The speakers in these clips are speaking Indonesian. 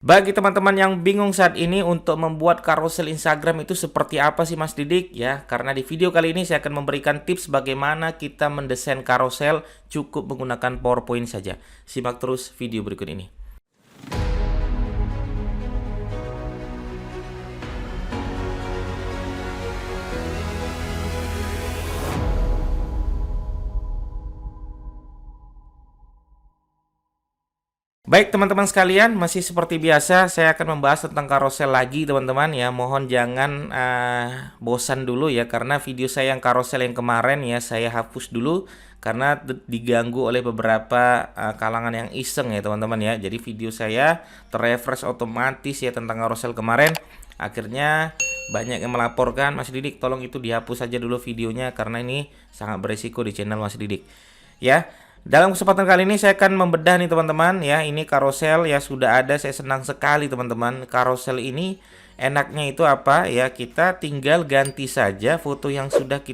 Bagi teman-teman yang bingung saat ini untuk membuat karusel Instagram itu seperti apa sih Mas Didik ya? Karena di video kali ini saya akan memberikan tips bagaimana kita mendesain karusel cukup menggunakan PowerPoint saja. Simak terus video berikut ini. Baik teman-teman sekalian, masih seperti biasa saya akan membahas tentang karosel lagi teman-teman ya. Mohon jangan bosan dulu ya, karena video saya yang karosel yang kemarin ya saya hapus dulu karena diganggu oleh beberapa kalangan yang iseng ya teman-teman ya. Jadi video saya terrefresh otomatis ya tentang karosel kemarin. Akhirnya banyak yang melaporkan, Mas Didik tolong itu dihapus saja dulu videonya karena ini sangat beresiko di channel Mas Didik ya. Dalam kesempatan kali ini saya akan membedah nih teman-teman ya. Ini karosel ya sudah ada, saya senang sekali teman-teman. Karosel ini enaknya itu apa ya? Kita tinggal ganti saja foto yang sudah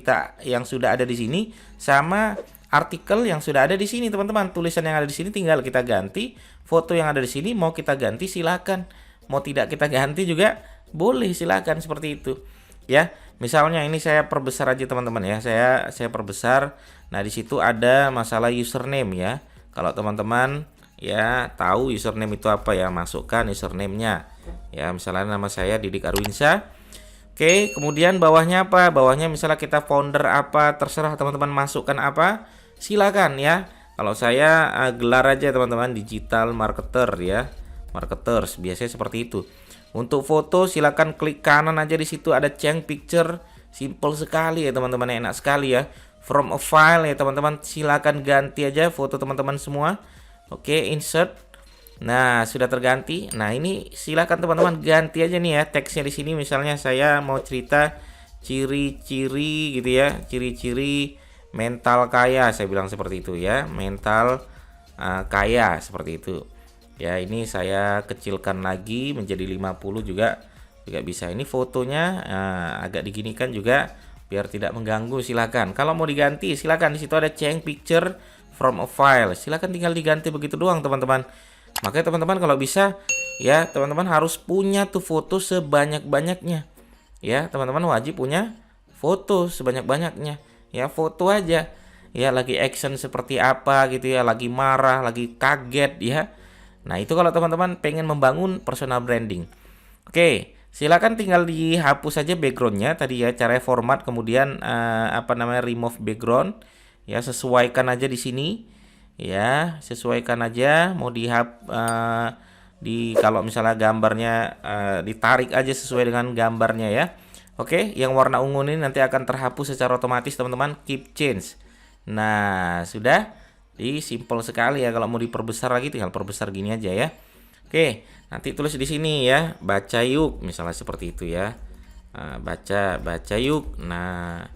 ada di sini sama artikel yang sudah ada di sini teman-teman. Tulisan yang ada di sini tinggal kita ganti, foto yang ada di sini mau kita ganti silakan. Mau tidak kita ganti juga boleh, silakan seperti itu. Ya, misalnya ini saya perbesar aja teman-teman ya. Saya perbesar. Nah, di situ ada masalah username ya. Kalau teman-teman ya tahu username itu apa ya, masukkan username-nya. Ya, misalnya nama saya Didik Arwinsa. Oke, kemudian bawahnya apa? Bawahnya misalnya kita founder apa, terserah teman-teman masukkan apa, silakan ya. Kalau saya gelar aja teman-teman, digital marketer ya. Marketers biasanya seperti itu. Untuk foto silakan klik kanan aja, di situ ada change picture. Simple sekali ya teman-teman, enak sekali ya. From a file ya teman-teman, silakan ganti aja foto teman-teman semua. Oke, insert. Nah, sudah terganti. Nah, ini silakan teman-teman ganti aja nih ya teksnya di sini. Misalnya saya mau cerita ciri-ciri gitu ya, ciri-ciri mental kaya, saya bilang seperti itu ya, mental kaya seperti itu. Ya, ini saya kecilkan lagi menjadi 50 juga bisa. Ini fotonya agak diginikan juga biar tidak mengganggu, silakan. Kalau mau diganti silakan, di situ ada change picture from a file. Silakan tinggal diganti begitu doang teman-teman. Makanya teman-teman kalau bisa ya teman-teman harus punya tuh foto sebanyak-banyaknya. Ya, teman-teman wajib punya foto sebanyak-banyaknya. Ya, foto aja. Ya, lagi action seperti apa gitu ya, lagi marah, lagi kaget ya. Nah, itu kalau teman-teman pengen membangun personal branding. Oke, silakan tinggal dihapus saja backgroundnya tadi ya, cara format, kemudian remove background ya, sesuaikan aja di sini ya, sesuaikan aja mau kalau misalnya gambarnya ditarik aja sesuai dengan gambarnya ya. Oke, yang warna ungu ini nanti akan terhapus secara otomatis teman-teman, keep change. Nah, sudah simple sekali ya. Kalau mau diperbesar lagi tinggal perbesar gini aja ya. Oke, nanti tulis di sini ya, baca yuk, misalnya seperti itu ya. Nah, baca yuk. Nah,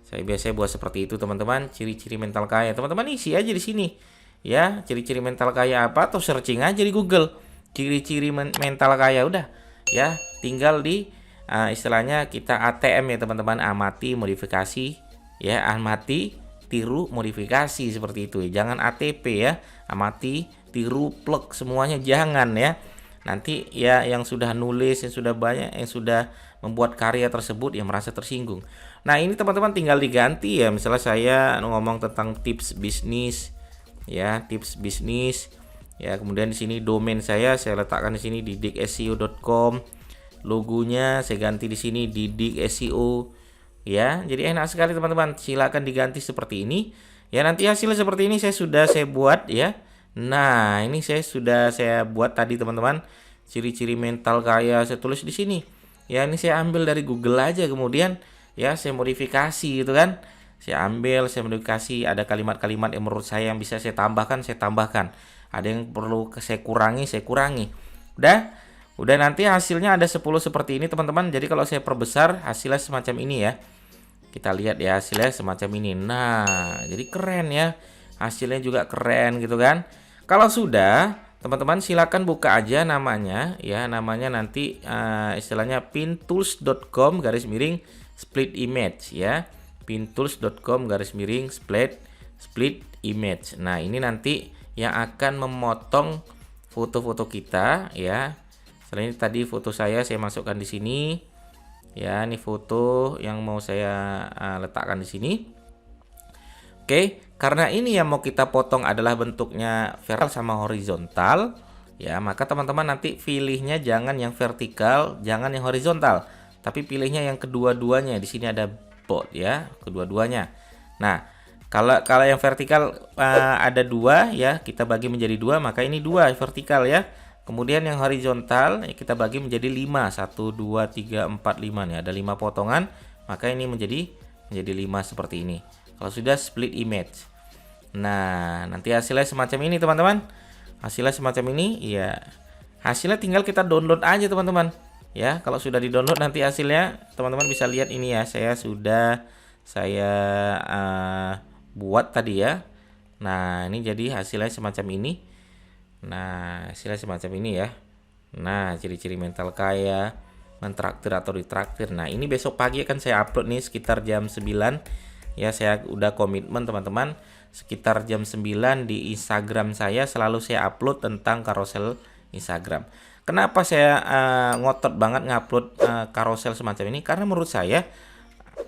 saya biasanya buat seperti itu teman-teman. Ciri-ciri mental kaya, teman-teman isi aja di sini ya. Ciri-ciri mental kaya apa, atau searching aja di Google. Ciri-ciri mental kaya, udah ya. Tinggal di istilahnya kita ATM ya teman-teman, amati, modifikasi ya, amati, tiru, modifikasi seperti itu. Jangan ATP ya, amati, tiru, plug, semuanya jangan ya. Nanti ya yang sudah nulis, yang sudah banyak, yang sudah membuat karya tersebut yang merasa tersinggung. Nah, ini teman-teman tinggal diganti ya. Misalnya saya ngomong tentang tips bisnis ya, tips bisnis ya. Kemudian di sini domain saya letakkan di sini didikseo.com. Logonya saya ganti di sini Didik SEO ya. Jadi enak sekali teman-teman, silakan diganti seperti ini ya. Nanti hasilnya seperti ini saya buat ya. Nah, ini saya buat tadi teman-teman, ciri-ciri mental kaya, saya tulis di sini ya. Ini saya ambil dari Google aja, kemudian ya saya modifikasi gitu kan. Saya modifikasi, ada kalimat-kalimat yang menurut saya yang bisa saya tambahkan, ada yang perlu saya kurangi. Udah nanti hasilnya ada 10 seperti ini teman-teman. Jadi kalau saya perbesar hasilnya semacam ini ya. Kita lihat ya, hasilnya semacam ini. Nah, jadi keren ya. Hasilnya juga keren gitu kan. Kalau sudah, teman-teman silakan buka aja namanya ya. Namanya nanti istilahnya pintools.com /split image ya. pintools.com /split image. Nah, ini nanti yang akan memotong foto-foto kita ya. Setelah ini tadi foto saya masukkan di sini. Ya, ini foto yang mau saya letakkan di sini. Oke, karena ini yang mau kita potong adalah bentuknya vertikal sama horizontal, ya, maka teman-teman nanti pilihnya jangan yang vertikal, jangan yang horizontal, tapi pilihnya yang kedua-duanya. Di sini ada both ya, kedua-duanya. Nah, kalau yang vertikal ada dua ya, kita bagi menjadi dua, maka ini dua vertikal ya. Kemudian yang horizontal kita bagi menjadi 5. 1 2 3 4 5 nih, ada 5 potongan, maka ini menjadi 5 seperti ini. Kalau sudah split image. Nah, nanti hasilnya semacam ini, teman-teman. Hasilnya semacam ini, ya. Hasilnya tinggal kita download aja, teman-teman. Ya, kalau sudah di-download nanti hasilnya teman-teman bisa lihat ini ya. Saya buat tadi ya. Nah, ini jadi hasilnya semacam ini. Nah, hasilnya semacam ini ya. Nah, ciri-ciri mental kaya, mentraktir atau ditraktir. Nah, ini besok pagi akan saya upload nih sekitar jam 9. Ya, saya udah komitmen teman-teman. Sekitar jam 9 di Instagram saya selalu saya upload tentang karosel Instagram. Kenapa saya ngotot banget ngupload karosel semacam ini? Karena menurut saya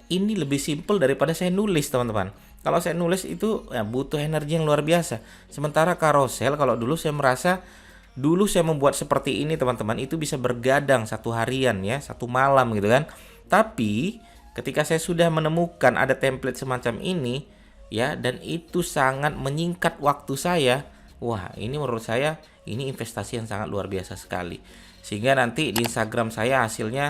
ini lebih simpel daripada saya nulis, teman-teman. Kalau saya nulis itu ya, butuh energi yang luar biasa. Sementara karosel, kalau dulu saya merasa dulu saya membuat seperti ini, teman-teman, itu bisa bergadang 1 harian ya, 1 malam gitu kan. Tapi ketika saya sudah menemukan ada template semacam ini ya, dan itu sangat menyingkat waktu saya. Wah, ini menurut saya ini investasi yang sangat luar biasa sekali. Sehingga nanti di Instagram saya hasilnya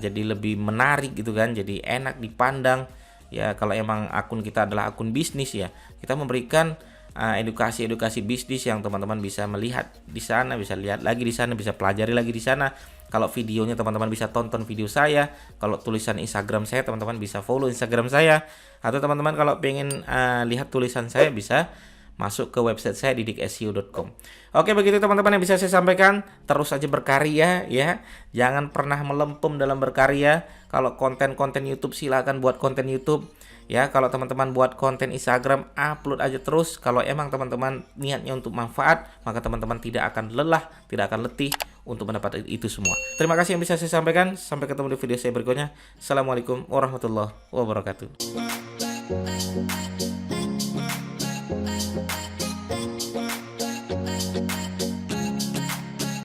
jadi lebih menarik gitu kan, jadi enak dipandang. Ya, kalau emang akun kita adalah akun bisnis ya, kita memberikan edukasi-edukasi bisnis yang teman-teman bisa melihat di sana, bisa lihat lagi di sana, bisa pelajari lagi di sana. Kalau videonya teman-teman bisa tonton video saya, kalau tulisan Instagram saya teman-teman bisa follow Instagram saya, atau teman-teman kalau pengen lihat tulisan saya bisa masuk ke website saya didikseo.com. Oke, begitu teman-teman yang bisa saya sampaikan. Terus saja berkarya ya. Jangan pernah melempem dalam berkarya. Kalau konten-konten YouTube silakan buat konten YouTube ya. Kalau teman-teman buat konten Instagram, upload aja terus. Kalau emang teman-teman niatnya untuk manfaat, maka teman-teman tidak akan lelah, tidak akan letih untuk mendapat itu semua. Terima kasih yang bisa saya sampaikan. Sampai ketemu di video saya berikutnya. Assalamualaikum warahmatullahi wabarakatuh.